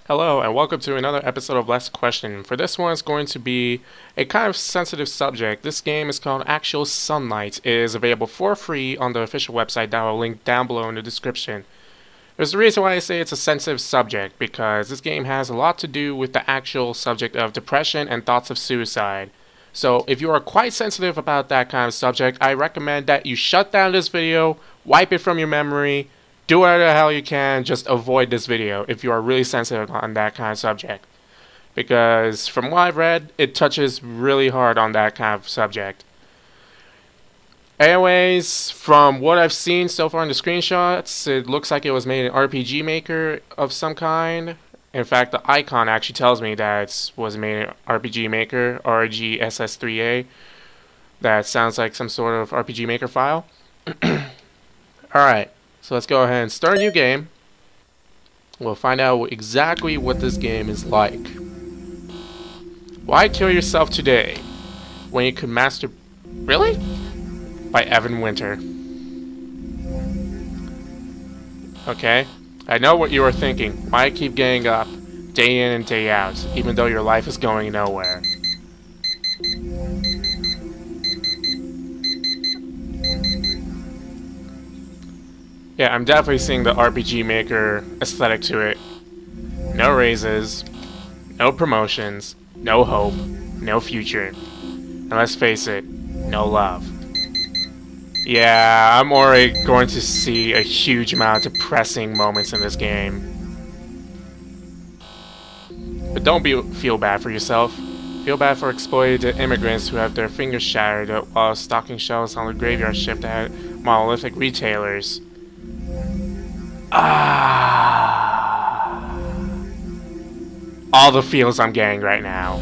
Hello, and welcome to another episode of Last Question. For this one, it's going to be a kind of sensitive subject. This game is called Actual Sunlight. It is available for free on the official website that I will link down below in the description. There's a reason why I say it's a sensitive subject, because this game has a lot to do with the actual subject of depression and thoughts of suicide. So if you are quite sensitive about that kind of subject, I recommend that you shut down this video, wipe it from your memory, do whatever the hell you can, just avoid this video if you are really sensitive on that kind of subject. Because from what I've read, it touches really hard on that kind of subject. Anyways, from what I've seen so far in the screenshots, it looks like it was made in RPG Maker of some kind. In fact, the icon actually tells me that it was made in RPG Maker, RGSS3A. That sounds like some sort of RPG Maker file. Alright. So let's go ahead and start a new game. We'll find out exactly what this game is like. Why kill yourself today when you could master... Really? By Evan Winter. Okay. I know what you are thinking. Why keep getting up day in and day out, even though your life is going nowhere? Yeah, I'm definitely seeing the RPG Maker aesthetic to it. No raises, no promotions, no hope, no future. And let's face it, no love. Yeah, I'm already going to see a huge amount of depressing moments in this game. But don't feel bad for yourself. Feel bad for exploited immigrants who have their fingers shattered while stocking shelves on the graveyard shift at monolithic retailers. All the feels I'm getting right now.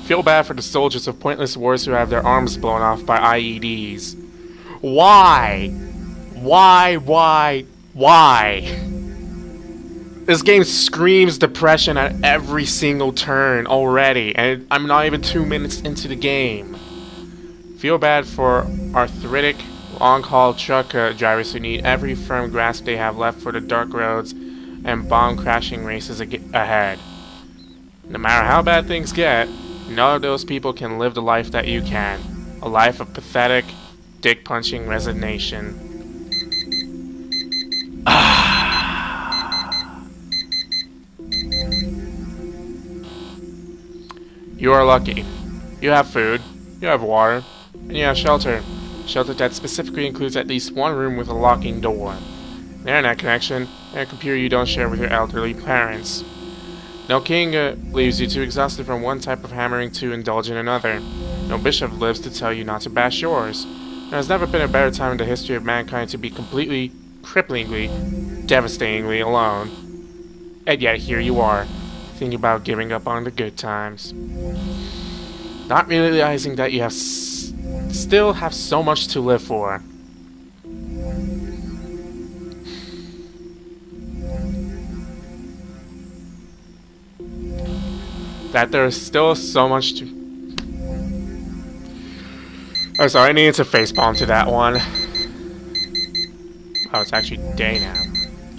Feel bad for the soldiers of pointless wars who have their arms blown off by IEDs. Why? Why? This game screams depression at every single turn already, and I'm not even 2 minutes into the game. Feel bad for arthritic long-haul truck drivers who need every firm grasp they have left for the dark roads and bomb-crashing races ahead. No matter how bad things get, none of those people can live the life that you can. A life of pathetic, dick-punching resignation. You are lucky. You have food, you have water, and you have shelter. Shelter that specifically includes at least one room with a locking door, an internet connection, and a computer you don't share with your elderly parents. No king leaves you too exhausted from one type of hammering to indulge in another. No bishop lives to tell you not to bash yours. There has never been a better time in the history of mankind to be completely, cripplingly, devastatingly alone. And yet here you are, thinking about giving up on the good times. Not realizing that you have still have so much to live for. That there is still so much to... Oh, sorry, I needed to facepalm to that one. Oh, it's actually day now.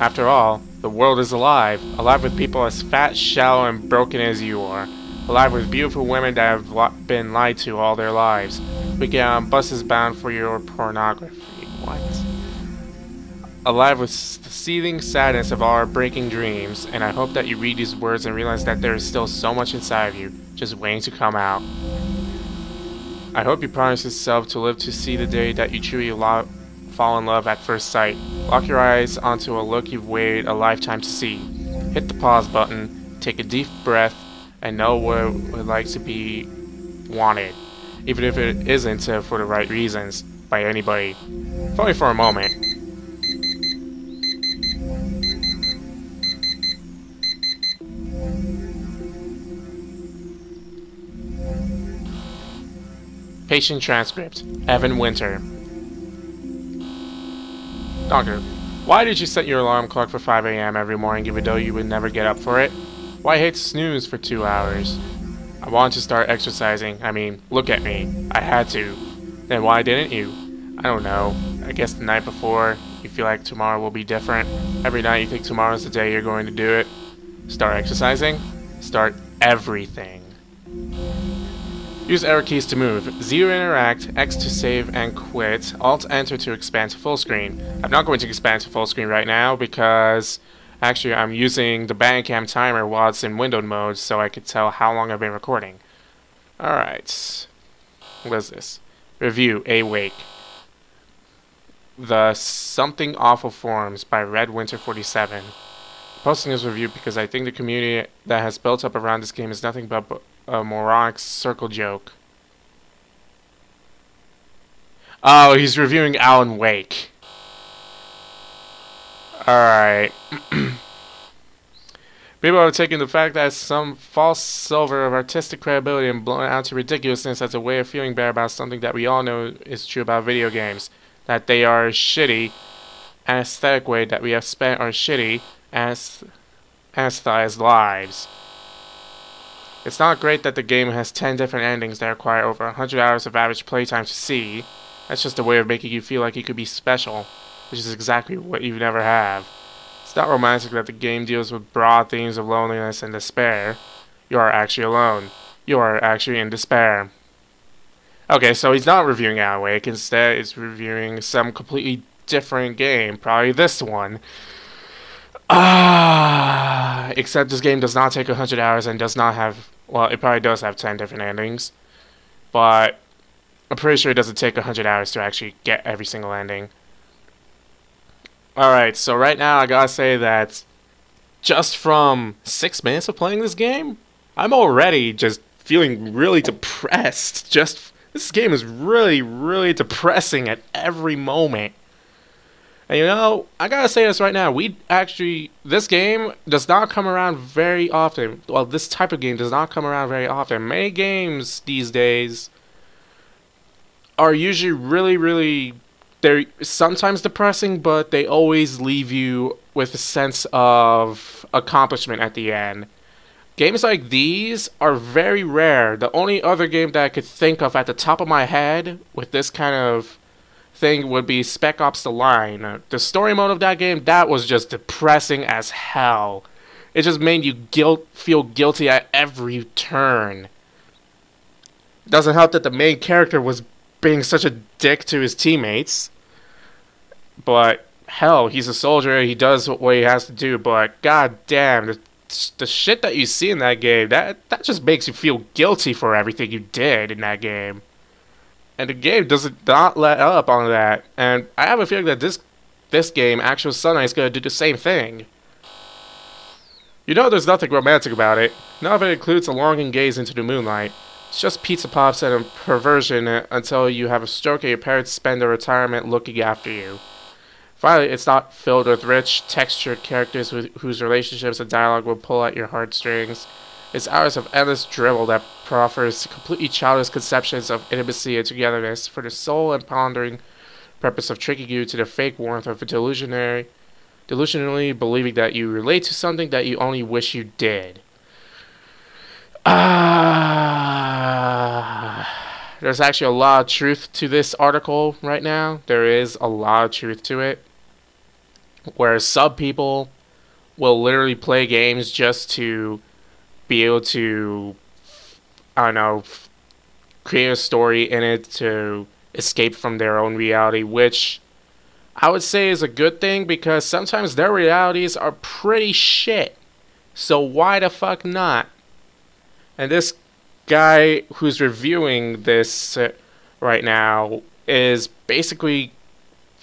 After all, the world is alive. Alive with people as fat, shallow, and broken as you are. Alive with beautiful women that have been lied to all their lives. We get on buses bound for your pornography. What? Alive with the seething sadness of our breaking dreams, and I hope that you read these words and realize that there is still so much inside of you, just waiting to come out. I hope you promise yourself to live to see the day that you truly fall in love at first sight. Lock your eyes onto a look you've waited a lifetime to see. Hit the pause button, take a deep breath, and know what it would like to be wanted. Even if it isn't for the right reasons, by anybody. If only for a moment. Patient transcript. Evan Winter. Doctor, why did you set your alarm clock for 5 AM every morning even though you would never get up for it? Why hit snooze for 2 hours? I wanted to start exercising. I mean, look at me. I had to. Then why didn't you? I don't know. I guess the night before, you feel like tomorrow will be different. Every night you think tomorrow's the day you're going to do it. Start exercising. Start everything. Use arrow keys to move. Z to interact, X to save and quit, Alt Enter to expand to full screen. I'm not going to expand to full screen right now because actually I'm using the Bandicam timer while it's in windowed mode so I could tell how long I've been recording. Alright. What is this? Review, Awake. The Something Awful Forms by Red Winter 47. Posting this review because I think the community that has built up around this game is nothing but a moronic circle joke. Oh, he's reviewing Alan Wake. Alright. People have taken the fact that some false silver of artistic credibility and blown it out to ridiculousness as a way of feeling bad about something that we all know is true about video games. That they are shitty, an aesthetic way that we have spent our shitty, anesthetized lives. It's not great that the game has 10 different endings that require over 100 hours of average playtime to see. That's just a way of making you feel like you could be special, which is exactly what you never have. It's not romantic that the game deals with broad themes of loneliness and despair. You are actually alone. You are actually in despair. Okay, so he's not reviewing Alan Wake. Instead, he's reviewing some completely different game. Probably this one. Except this game does not take 100 hours and does not have... Well, it probably does have 10 different endings. But I'm pretty sure it doesn't take 100 hours to actually get every single ending. Alright, so right now I gotta say that just from 6 minutes of playing this game, I'm already just feeling really depressed. This game is really, really depressing at every moment. And you know, I gotta say this right now, this game does not come around very often. Well, this type of game does not come around very often. Many games these days are usually really, they're sometimes depressing, but they always leave you with a sense of accomplishment at the end. Games like these are very rare. The only other game that I could think of at the top of my head with this kind of thing would be Spec Ops: The Line. The story mode of that game, that was just depressing as hell. It just made you feel guilty at every turn. It doesn't help that the main character was being such a dick to his teammates. But hell, he's a soldier, he does what he has to do, but god damn, the shit that you see in that game, that just makes you feel guilty for everything you did in that game. And the game does not let up on that. And I have a feeling that this game, Actual Sunlight, is going to do the same thing. You know there's nothing romantic about it. None of it includes a longing gaze into the moonlight. It's just pizza pops and a perversion until you have a stroke and your parents spend their retirement looking after you. Finally, it's not filled with rich, textured characters whose relationships and dialogue will pull at your heartstrings. It's hours of endless drivel that proffers completely childish conceptions of intimacy and togetherness for the sole and pondering purpose of tricking you to the fake warmth of delusionally believing that you relate to something that you only wish you did. There's actually a lot of truth to this article right now. There is a lot of truth to it. Where some people will literally play games just to be able to, I don't know, create a story in it to escape from their own reality, which I would say is a good thing because sometimes their realities are pretty shit. So why the fuck not? And this guy who's reviewing this right now is basically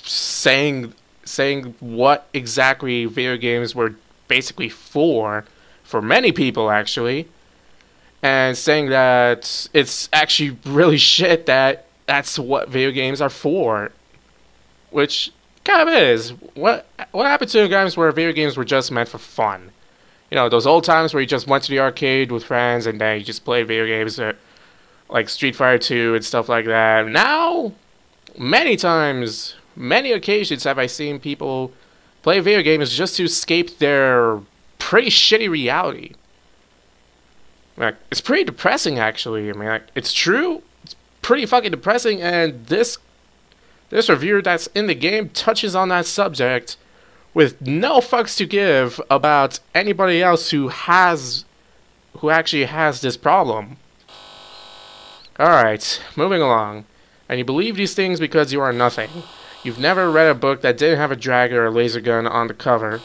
saying what exactly video games were basically for many people actually, and saying that it's actually really shit that that's what video games are for, which kind of is. What happened to the games where video games were just meant for fun? You know, those old times where you just went to the arcade with friends and then you just played video games like Street Fighter 2 and stuff like that. Now, many times, many occasions have I seen people play video games just to escape their pretty shitty reality. Like, it's pretty depressing, actually. I mean, like, it's true. It's pretty fucking depressing, and this reviewer that's in the game touches on that subject with no fucks to give about anybody else who actually has this problem. Alright, moving along. And you believe these things because you are nothing. You've never read a book that didn't have a dragon or a laser gun on the cover.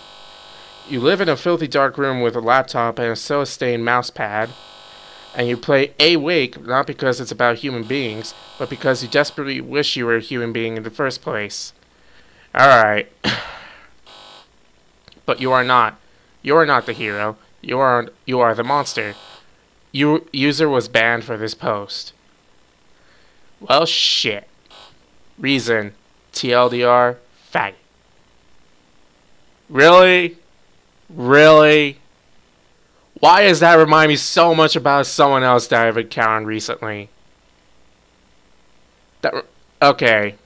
You live in a filthy dark room with a laptop and a soda-stained mouse pad. And you play Awake not because it's about human beings, but because you desperately wish you were a human being in the first place. Alright. But you are not. You are not the hero. You are the monster. User was banned for this post. Well, shit. Reason. TLDR. Faggot. Really? Really? Why does that remind me so much about someone else that I've encountered recently? Okay.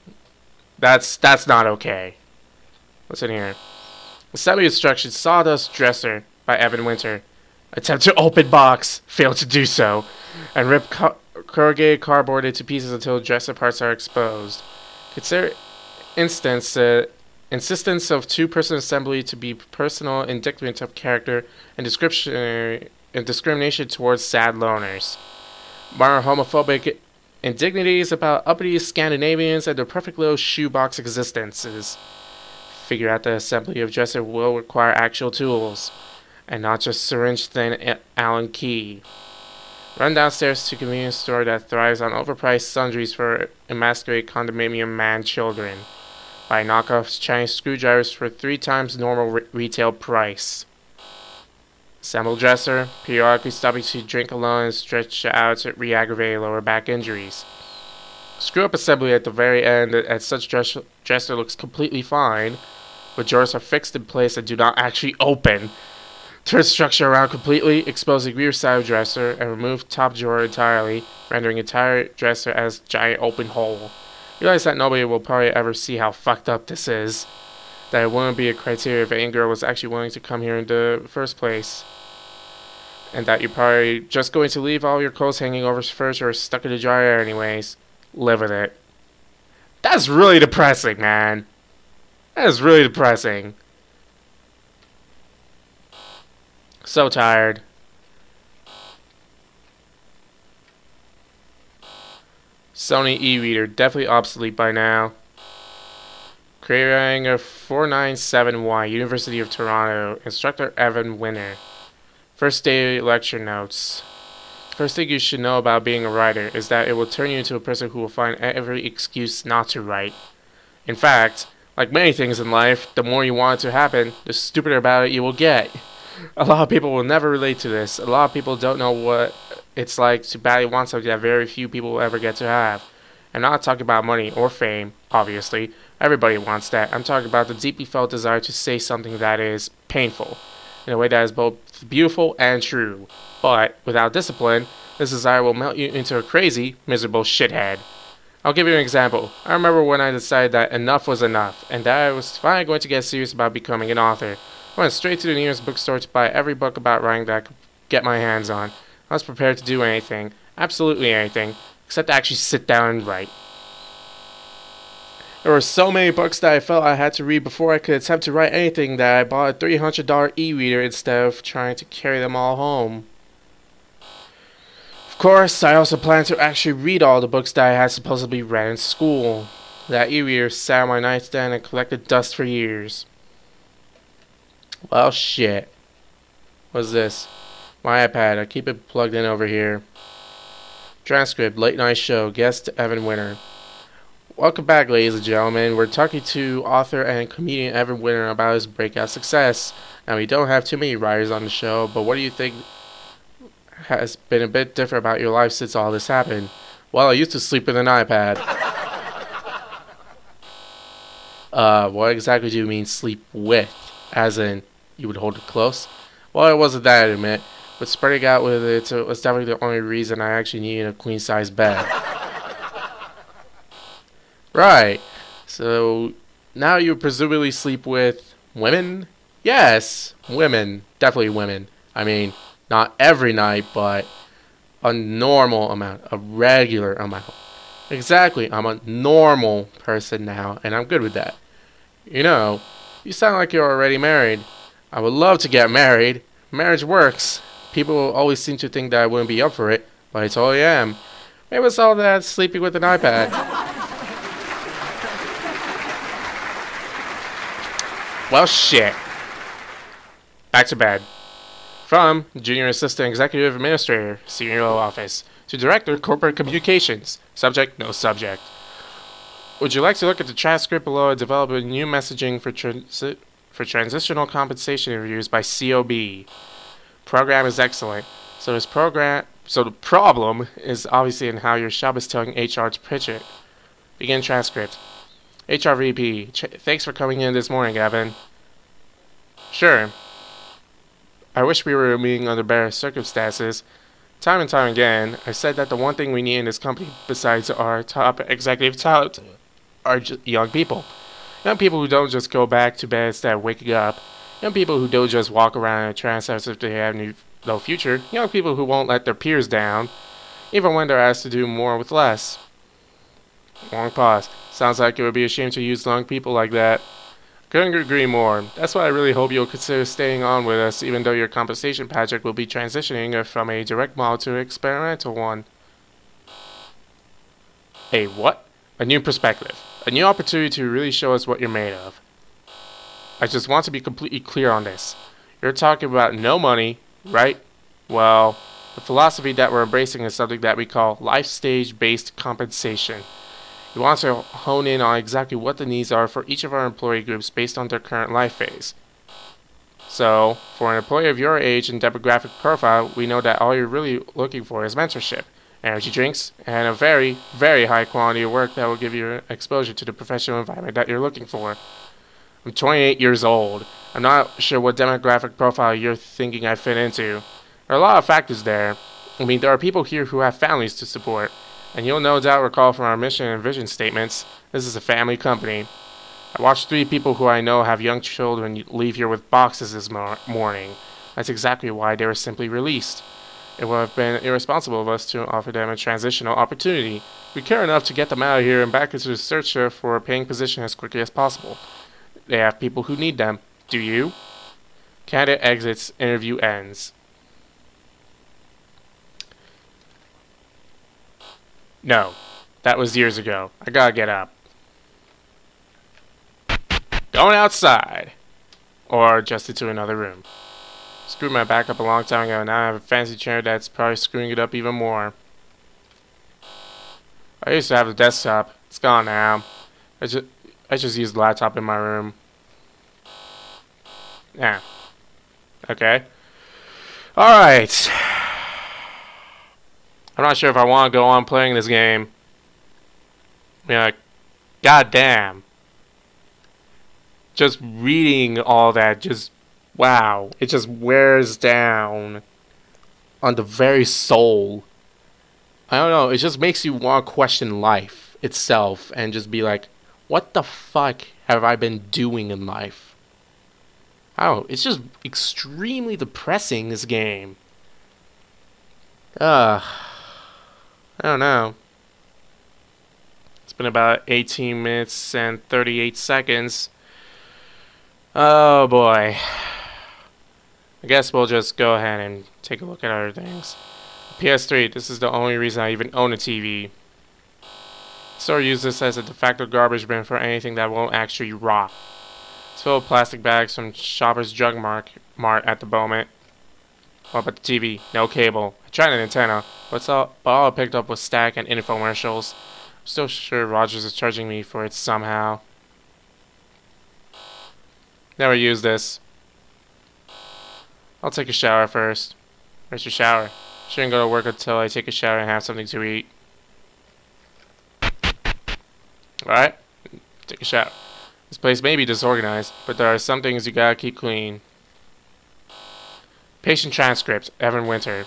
That's not okay. What's in here? Assembly instructions. Sawdust Dresser by Evan Winter. Attempt to open box. Failed to do so. And rip corrugated cardboard into pieces until dresser parts are exposed. Consider insistence of two-person assembly to be personal indictment of character and discrimination towards sad loners. Modern homophobic indignities about uppity Scandinavians and their perfect little shoebox existences. Figure out the assembly of dresser will require actual tools, and not just syringe-thin Allen key. Run downstairs to a convenience store that thrives on overpriced sundries for emasculated condominium man children. Buy knockoff Chinese screwdrivers for 3 times normal retail price. Assemble dresser, periodically stopping to drink alone and stretch out to re-aggravate lower back injuries. Screw up assembly at the very end as such dresser looks completely fine, but drawers are fixed in place and do not actually open. Turn structure around completely, exposing rear side of dresser, and remove top drawer entirely, rendering entire dresser as giant open hole. Realize that nobody will probably ever see how fucked up this is. That it wouldn't be a criteria if any girl was actually willing to come here in the first place. And that you're probably just going to leave all your clothes hanging over first or stuck in the dryer anyways. Live with it. That's really depressing, man. That is really depressing. So tired. Sony e-reader, definitely obsolete by now. Creating a 497Y, University of Toronto. Instructor Evan Winter. First day lecture notes. First thing you should know about being a writer is that it will turn you into a person who will find every excuse not to write. In fact, like many things in life, the more you want it to happen, the stupider about it you will get. A lot of people will never relate to this. A lot of people don't know what it's like to badly want something that very few people will ever get to have. I'm not talking about money or fame, obviously. Everybody wants that. I'm talking about the deeply felt desire to say something that is painful, in a way that is both beautiful and true. But, without discipline, this desire will melt you into a crazy, miserable shithead. I'll give you an example. I remember when I decided that enough was enough, and that I was finally going to get serious about becoming an author. I went straight to the nearest bookstore to buy every book about writing that I could get my hands on. I was prepared to do anything, absolutely anything, except to actually sit down and write. There were so many books that I felt I had to read before I could attempt to write anything that I bought a $300 e-reader instead of trying to carry them all home. Of course, I also planned to actually read all the books that I had supposedly read in school. That e-reader sat on my nightstand and collected dust for years. Well, shit. What's this? My iPad. I keep it plugged in over here. Transcript. Late night show. Guest Evan Winter. Welcome back, ladies and gentlemen. We're talking to author and comedian Evan Winter about his breakout success. And we don't have too many writers on the show, but what do you think has been a bit different about your life since all this happened? Well, I used to sleep with an iPad. What exactly do you mean sleep with? As in, you would hold it close? Well, it wasn't that, I admit. But spreading out with it was definitely the only reason I actually needed a queen-size bed. Right. So, now you presumably sleep with women? Yes, women. Definitely women. I mean, not every night, but a normal amount. A regular amount. Exactly. I'm a normal person now, and I'm good with that. You know, You sound like you're already married. I would love to get married. Marriage works. People always seem to think that I wouldn't be up for it, but I totally am. Maybe it's all that sleeping with an iPad. Well, shit. Back to bed. From Junior Assistant Executive Administrator, CEO Office, to Director Corporate Communications. Subject, no subject. Would you like to look at the transcript below and develop a new messaging for transitional compensation reviews by COB? Program is excellent. So the problem is obviously in how your shop is telling HR to pitch it. Begin transcript. HR VP, thanks for coming in this morning, Evan. Sure. I wish we were meeting under better circumstances. Time and time again, I've said that the one thing we need in this company besides our top executive talent are young people. Young people who don't just go back to bed instead of waking up. Young people who don't just walk around in a trance as if they have no future. Young people who won't let their peers down, even when they're asked to do more with less. Long pause. Sounds like it would be a shame to use young people like that. Couldn't agree more. That's why I really hope you'll consider staying on with us, even though your compensation project will be transitioning from a direct model to an experimental one. A what? A new perspective. A new opportunity to really show us what you're made of. I just want to be completely clear on this. You're talking about no money, right? Well, the philosophy that we're embracing is something that we call life stage-based compensation. We want to hone in on exactly what the needs are for each of our employee groups based on their current life phase. So, for an employee of your age and demographic profile, we know that all you're really looking for is mentorship, energy drinks, and a very, very high quality of work that will give you exposure to the professional environment that you're looking for. I'm 28 years old. I'm not sure what demographic profile you're thinking I fit into. There are a lot of factors there. I mean, there are people here who have families to support. And you'll no doubt recall from our mission and vision statements, this is a family company. I watched 3 people who I know have young children leave here with boxes this morning. That's exactly why they were simply released. It would have been irresponsible of us to offer them a transitional opportunity. We care enough to get them out of here and back into the search for a paying position as quickly as possible. They have people who need them. Do you? Candidate exits, interview ends. No, that was years ago. I gotta get up. Going outside. Or just into another room. Screwed my back up a long time ago, and now I have a fancy chair that's probably screwing it up even more. I used to have a desktop. It's gone now. I just use the laptop in my room. Yeah. Okay. Alright. I'm not sure if I want to go on playing this game. I mean, like, goddamn. Just reading all that, just, wow. It just wears down on the very soul. I don't know, it just makes you want to question life itself and just be like, what the fuck have I been doing in life? Oh, it's just extremely depressing, this game. I don't know. It's been about 18 minutes and 38 seconds. Oh boy. I guess we'll just go ahead and take a look at other things. PS3, this is the only reason I even own a TV. Store use this as a de facto garbage bin for anything that won't actually rot. It's filled with plastic bags from Shoppers Drug Mart at the moment. What about the TV? No cable. I tried an antenna, but all I picked up was static and infomercials. I'm still sure Rogers is charging me for it somehow. Never used this. I'll take a shower first. Where's your shower? Shouldn't go to work until I take a shower and have something to eat. Alright, take a shower. This place may be disorganized, but there are some things you gotta keep clean. Patient transcript, Evan Winter.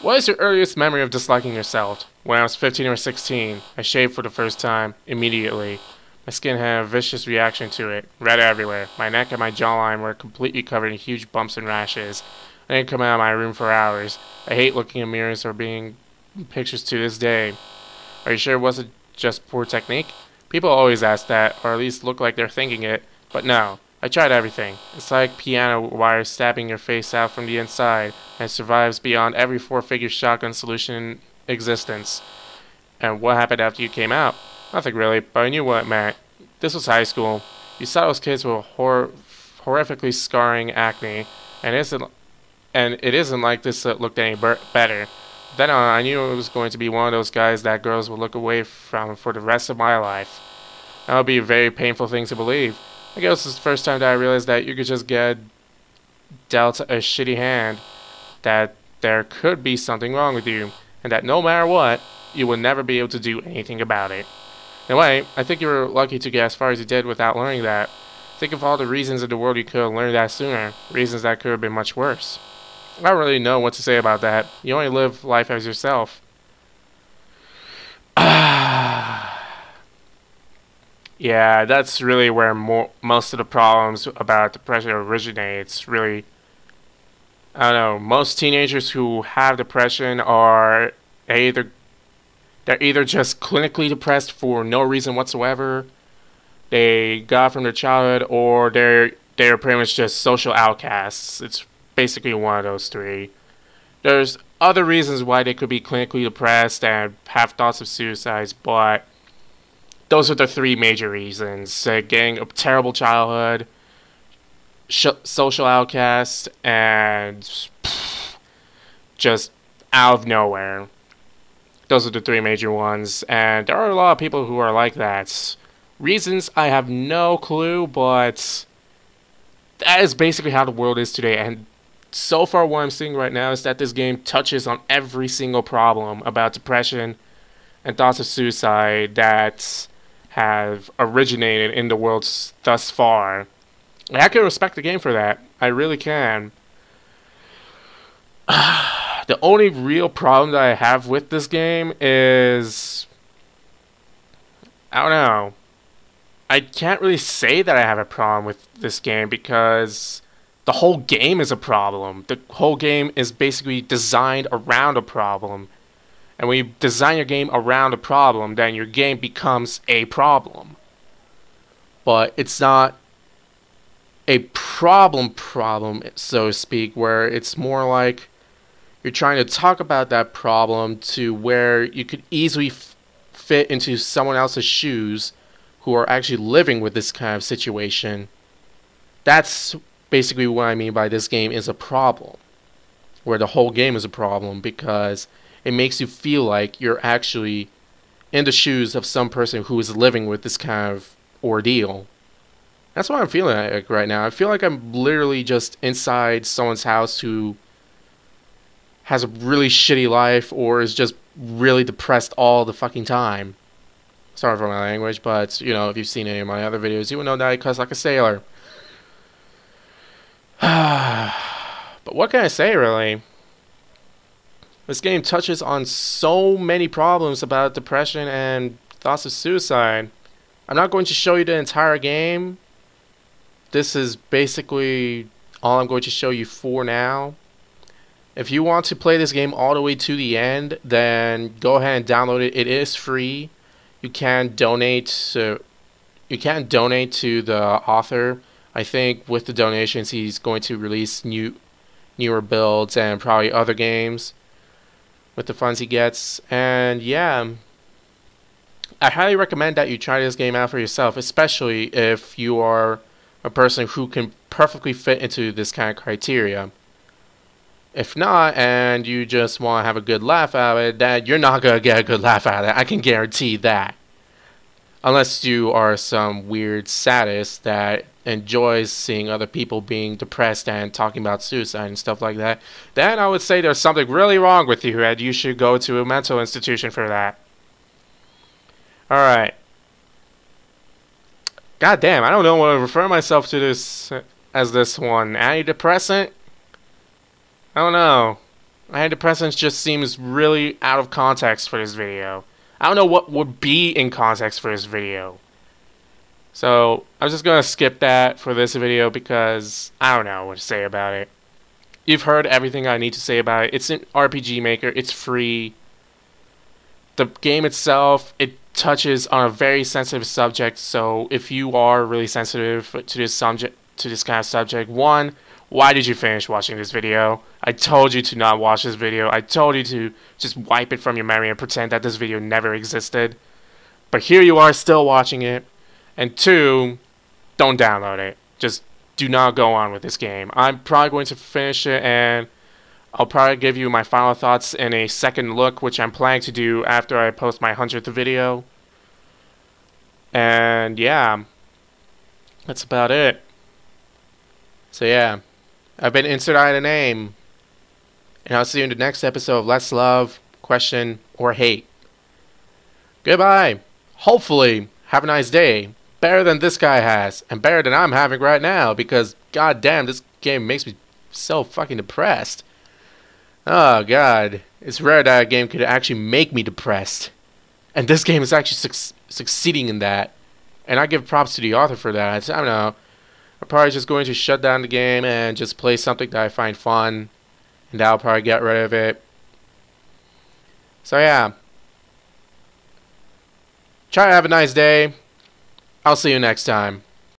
What is your earliest memory of disliking yourself? When I was 15 or 16, I shaved for the first time, immediately. My skin had a vicious reaction to it, red everywhere. My neck and my jawline were completely covered in huge bumps and rashes. I didn't come out of my room for hours. I hate looking in mirrors or being in pictures to this day. Are you sure it wasn't just poor technique? People always ask that, or at least look like they're thinking it, but no. I tried everything. It's like piano wire stabbing your face out from the inside, and it survives beyond every four-figure shotgun solution in existence. And what happened after you came out? Nothing really, but I knew what it meant. This was high school. You saw those kids with horrifically scarring acne, and it isn't like this looked any better. Then on, I knew it was going to be one of those guys that girls would look away from for the rest of my life. That would be a very painful thing to believe. I guess it's the first time that I realized that you could just get dealt a shitty hand, that there could be something wrong with you, and that no matter what, you would never be able to do anything about it. In a way, I think you were lucky to get as far as you did without learning that. Think of all the reasons in the world you could have learned that sooner, reasons that could have been much worse. I don't really know what to say about that. You only live life as yourself. Yeah, that's really where most of the problems about depression originates, really. I don't know, most teenagers who have depression are they're either just clinically depressed for no reason whatsoever, they got from their childhood, or they're pretty much just social outcasts. It's basically one of those three. There's other reasons why they could be clinically depressed and have thoughts of suicides, but those are the three major reasons. Getting a terrible childhood, social outcast, and just out of nowhere. Those are the three major ones, and there are a lot of people who are like that. Reasons, I have no clue, but that is basically how the world is today, and so far what I'm seeing right now is that this game touches on every single problem about depression and thoughts of suicide that have originated in the world thus far. And I can respect the game for that. I really can. The only real problem that I have with this game is, I don't know. I can't really say that I have a problem with this game because the whole game is a problem. The whole game is basically designed around a problem. And when you design your game around a problem, then your game becomes a problem. But it's not a problem, so to speak, where it's more like you're trying to talk about that problem to where you could easily fit into someone else's shoes who are actually living with this kind of situation. That's basically what I mean by this game is a problem, where the whole game is a problem, because it makes you feel like you're actually in the shoes of some person who is living with this kind of ordeal. That's what I'm feeling like right now. I feel like I'm literally just inside someone's house who has a really shitty life or is just really depressed all the fucking time. Sorry for my language, but, you know, if you've seen any of my other videos, you would know that I cuss like a sailor. But what can I say, really? This game touches on so many problems about depression and thoughts of suicide. I'm not going to show you the entire game. This is basically all I'm going to show you for now. If you want to play this game all the way to the end, then go ahead and download it. It is free. You can donate to the author. I think with the donations, he's going to release newer builds and probably other games with the funds he gets. And yeah, I highly recommend that you try this game out for yourself, especially if you are a person who can perfectly fit into this kind of criteria. If not, and you just want to have a good laugh out of it, then you're not going to get a good laugh out of it. I can guarantee that. Unless you are some weird sadist that enjoys seeing other people being depressed and talking about suicide and stuff like that, then I would say there's something really wrong with you and you should go to a mental institution for that. Alright. God damn, I don't know what to refer myself to this as this one. Antidepressant? I don't know. Antidepressants just seems really out of context for this video. I don't know what would be in context for this video. So, I'm just going to skip that for this video because I don't know what to say about it. You've heard everything I need to say about it. It's an RPG Maker. It's free. The game itself, it touches on a very sensitive subject, so if you are really sensitive to this to this kind of subject. One, why did you finish watching this video? I told you to not watch this video. I told you to just wipe it from your memory and pretend that this video never existed. But here you are still watching it. And two, don't download it. Just do not go on with this game. I'm probably going to finish it, and I'll probably give you my final thoughts in a second look, which I'm planning to do after I post my 100th video. And yeah, that's about it. So yeah, I've been Insert I the Name, and I'll see you in the next episode of Let's Love, Question, or Hate. Goodbye. Hopefully, have a nice day. Better than this guy has, and better than I'm having right now, because goddamn, this game makes me so fucking depressed. Oh god, it's rare that a game could actually make me depressed, and this game is actually succeeding in that, and I give props to the author for that. I don't know, I'm probably just going to shut down the game and just play something that I find fun, and that'll probably get rid of it. So yeah, try to have a nice day. I'll see you next time.